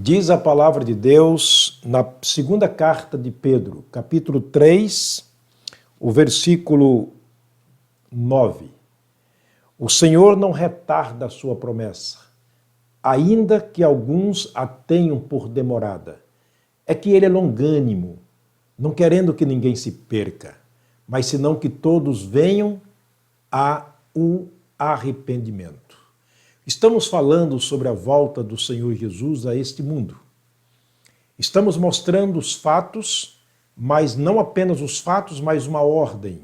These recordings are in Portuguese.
Diz a palavra de Deus na segunda carta de Pedro, capítulo 3, o versículo 9. O Senhor não retarda a sua promessa, ainda que alguns a tenham por demorada. É que ele é longânimo, não querendo que ninguém se perca, mas senão que todos venham ao arrependimento. Estamos falando sobre a volta do Senhor Jesus a este mundo. Estamos mostrando os fatos, mas não apenas os fatos, mas uma ordem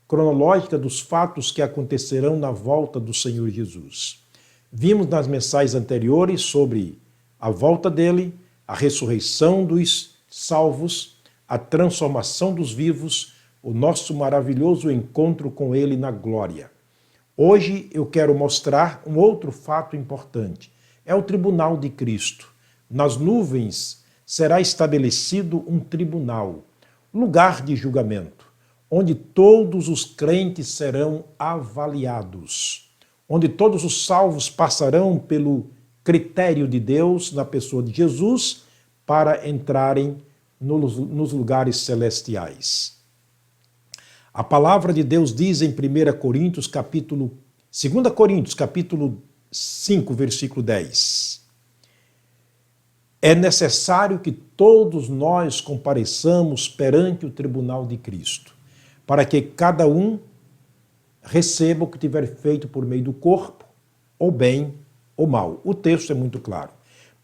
cronológica dos fatos que acontecerão na volta do Senhor Jesus. Vimos nas mensagens anteriores sobre a volta dele, a ressurreição dos salvos, a transformação dos vivos, o nosso maravilhoso encontro com ele na glória. Hoje eu quero mostrar um outro fato importante. É o tribunal de Cristo. Nas nuvens será estabelecido um tribunal, lugar de julgamento, onde todos os crentes serão avaliados, onde todos os salvos passarão pelo critério de Deus na pessoa de Jesus para entrarem nos lugares celestiais. A palavra de Deus diz em 2 Coríntios, capítulo 5, versículo 10. É necessário que todos nós compareçamos perante o tribunal de Cristo, para que cada um receba o que tiver feito por meio do corpo, ou bem ou mal. O texto é muito claro.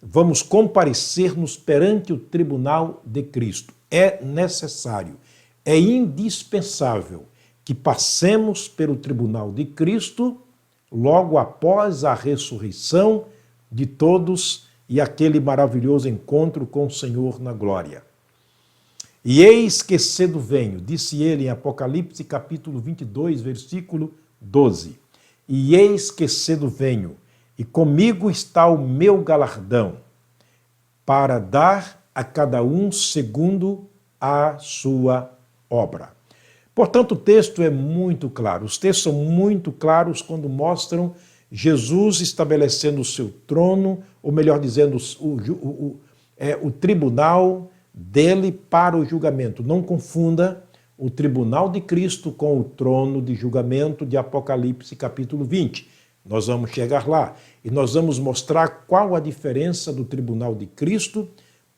Vamos comparecer-nos perante o tribunal de Cristo. É necessário. É indispensável que passemos pelo tribunal de Cristo logo após a ressurreição de todos e aquele maravilhoso encontro com o Senhor na glória. E eis que cedo venho, disse ele em Apocalipse capítulo 22, versículo 12. E eis que cedo venho, e comigo está o meu galardão, para dar a cada um segundo a sua obra. Portanto, o texto é muito claro. Os textos são muito claros quando mostram Jesus estabelecendo o seu trono, ou melhor dizendo, o tribunal dele para o julgamento. Não confunda o tribunal de Cristo com o trono de julgamento de Apocalipse capítulo 20. Nós vamos chegar lá e nós vamos mostrar qual a diferença do tribunal de Cristo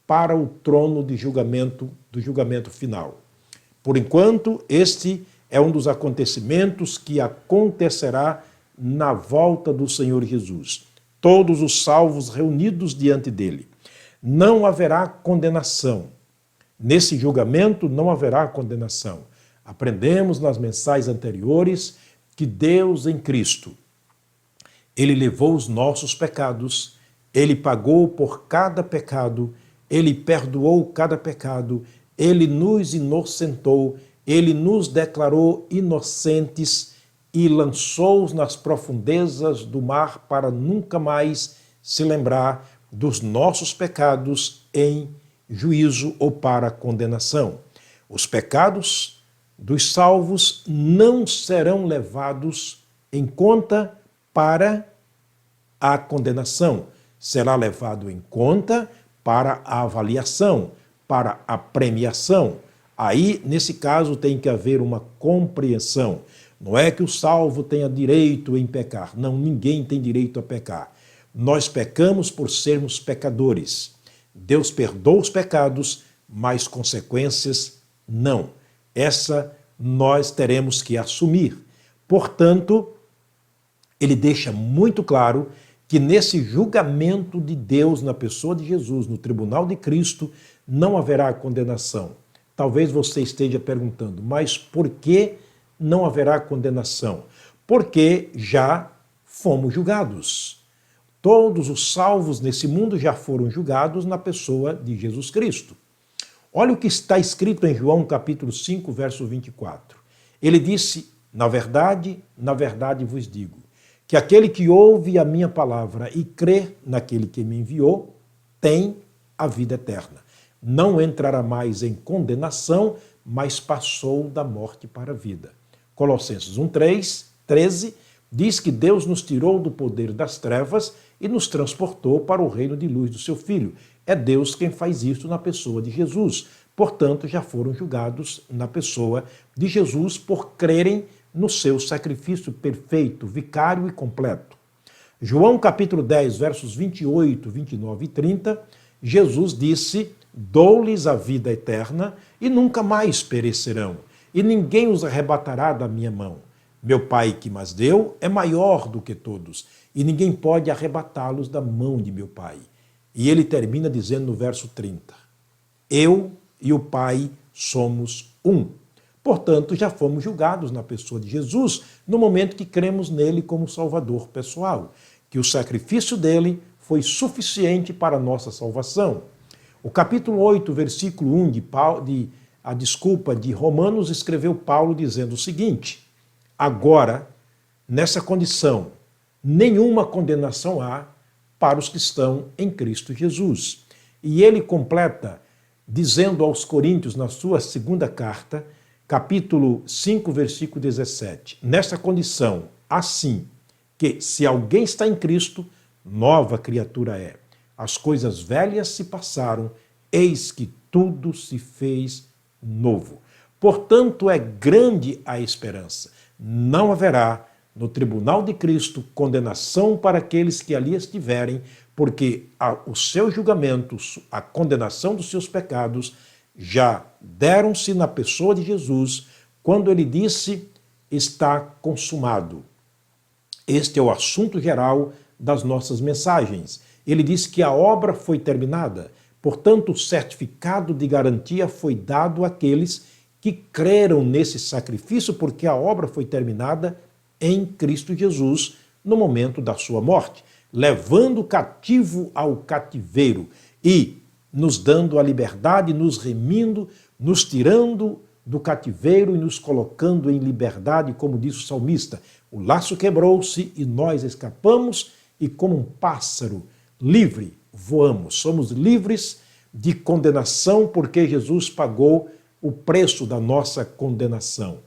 para o trono de julgamento, do julgamento final. Por enquanto, este é um dos acontecimentos que acontecerá na volta do Senhor Jesus. Todos os salvos reunidos diante dele. Não haverá condenação. Nesse julgamento não haverá condenação. Aprendemos nas mensagens anteriores que Deus em Cristo, ele levou os nossos pecados, ele pagou por cada pecado, ele perdoou cada pecado, ele nos inocentou, ele nos declarou inocentes e lançou-os nas profundezas do mar para nunca mais se lembrar dos nossos pecados em juízo ou para condenação. Os pecados dos salvos não serão levados em conta para a condenação. Será levado em conta para a avaliação, para a premiação. Aí, nesse caso, tem que haver uma compreensão. Não é que o salvo tenha direito em pecar. Não, ninguém tem direito a pecar. Nós pecamos por sermos pecadores. Deus perdoa os pecados, mas consequências não. Essa nós teremos que assumir. Portanto, ele deixa muito claro que nesse julgamento de Deus na pessoa de Jesus, no tribunal de Cristo, não haverá condenação. Talvez você esteja perguntando, mas por que não haverá condenação? Porque já fomos julgados. Todos os salvos nesse mundo já foram julgados na pessoa de Jesus Cristo. Olha o que está escrito em João capítulo 5, verso 24. Ele disse, na verdade vos digo, que aquele que ouve a minha palavra e crê naquele que me enviou, tem a vida eterna. Não entrará mais em condenação, mas passou da morte para a vida. Colossenses 1:13 diz que Deus nos tirou do poder das trevas e nos transportou para o reino de luz do seu Filho. É Deus quem faz isso na pessoa de Jesus. Portanto, já foram julgados na pessoa de Jesus por crerem no seu sacrifício perfeito, vicário e completo. João capítulo 10, versos 28, 29 e 30, Jesus disse: dou-lhes a vida eterna e nunca mais perecerão, e ninguém os arrebatará da minha mão. Meu Pai que mas deu é maior do que todos, e ninguém pode arrebatá-los da mão de meu Pai. E ele termina dizendo no verso 30, eu e o Pai somos um. Portanto, já fomos julgados na pessoa de Jesus no momento que cremos nele como Salvador pessoal, que o sacrifício dele foi suficiente para a nossa salvação. O capítulo 8, versículo 1 de Romanos, escreveu Paulo dizendo o seguinte: agora, nessa condição, nenhuma condenação há para os que estão em Cristo Jesus. E ele completa dizendo aos Coríntios, na sua segunda carta, capítulo 5, versículo 17, nessa condição, assim, que se alguém está em Cristo, nova criatura é. As coisas velhas se passaram, eis que tudo se fez novo. Portanto, é grande a esperança. Não haverá no tribunal de Cristo condenação para aqueles que ali estiverem, porque o seu julgamento, a condenação dos seus pecados, já deram-se na pessoa de Jesus, quando ele disse, está consumado. Este é o assunto geral das nossas mensagens. Ele disse que a obra foi terminada, portanto, o certificado de garantia foi dado àqueles que creram nesse sacrifício, porque a obra foi terminada em Cristo Jesus no momento da sua morte, levando o cativo ao cativeiro e nos dando a liberdade, nos remindo, nos tirando do cativeiro e nos colocando em liberdade, como diz o salmista. O laço quebrou-se e nós escapamos e como um pássaro livre voamos. Somos livres de condenação porque Jesus pagou o preço da nossa condenação.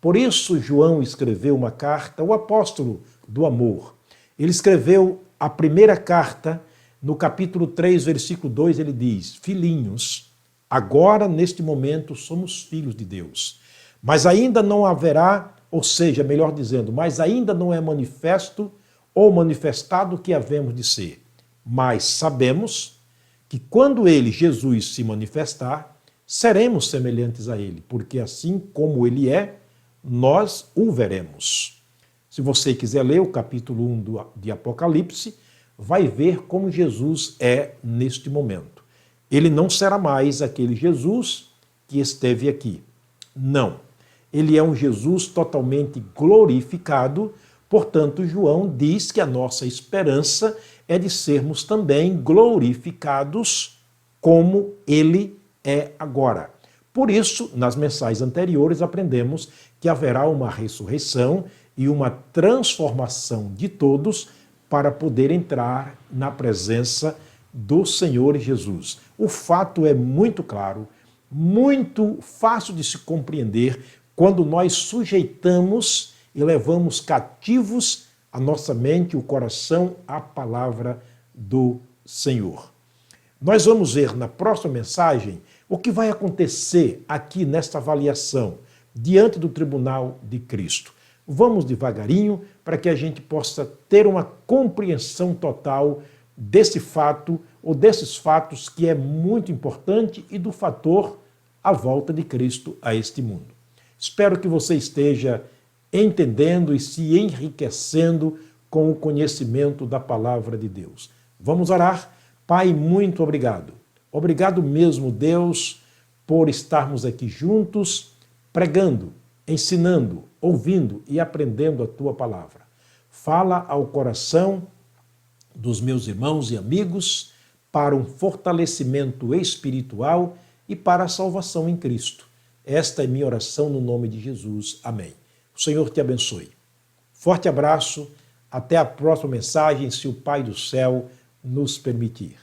Por isso João escreveu uma carta, o apóstolo do amor. Ele escreveu a primeira carta, no capítulo 3, versículo 2, ele diz, filhinhos, agora neste momento somos filhos de Deus, mas ainda não haverá, ou seja, melhor dizendo, mas ainda não é manifesto ou manifestado o que havemos de ser. Mas sabemos que quando ele, Jesus, se manifestar, seremos semelhantes a ele, porque assim como ele é, nós o veremos. Se você quiser ler o capítulo 1 de Apocalipse, vai ver como Jesus é neste momento. Ele não será mais aquele Jesus que esteve aqui. Não. Ele é um Jesus totalmente glorificado, portanto, João diz que a nossa esperança é de sermos também glorificados como ele é agora. Por isso, nas mensagens anteriores, aprendemos que haverá uma ressurreição e uma transformação de todos para poder entrar na presença do Senhor Jesus. O fato é muito claro, muito fácil de se compreender quando nós sujeitamos e levamos cativos a nossa mente e o coração à palavra do Senhor. Nós vamos ver na próxima mensagem o que vai acontecer aqui nesta avaliação diante do tribunal de Cristo. Vamos devagarinho para que a gente possa ter uma compreensão total desse fato ou desses fatos que é muito importante e do fator a volta de Cristo a este mundo. Espero que você esteja entendendo e se enriquecendo com o conhecimento da palavra de Deus. Vamos orar? Pai, muito obrigado. Obrigado mesmo, Deus, por estarmos aqui juntos, pregando, ensinando, ouvindo e aprendendo a Tua palavra. Fala ao coração dos meus irmãos e amigos para um fortalecimento espiritual e para a salvação em Cristo. Esta é minha oração no nome de Jesus. Amém. O Senhor te abençoe. Forte abraço, até a próxima mensagem, se o Pai do céu nos permitir.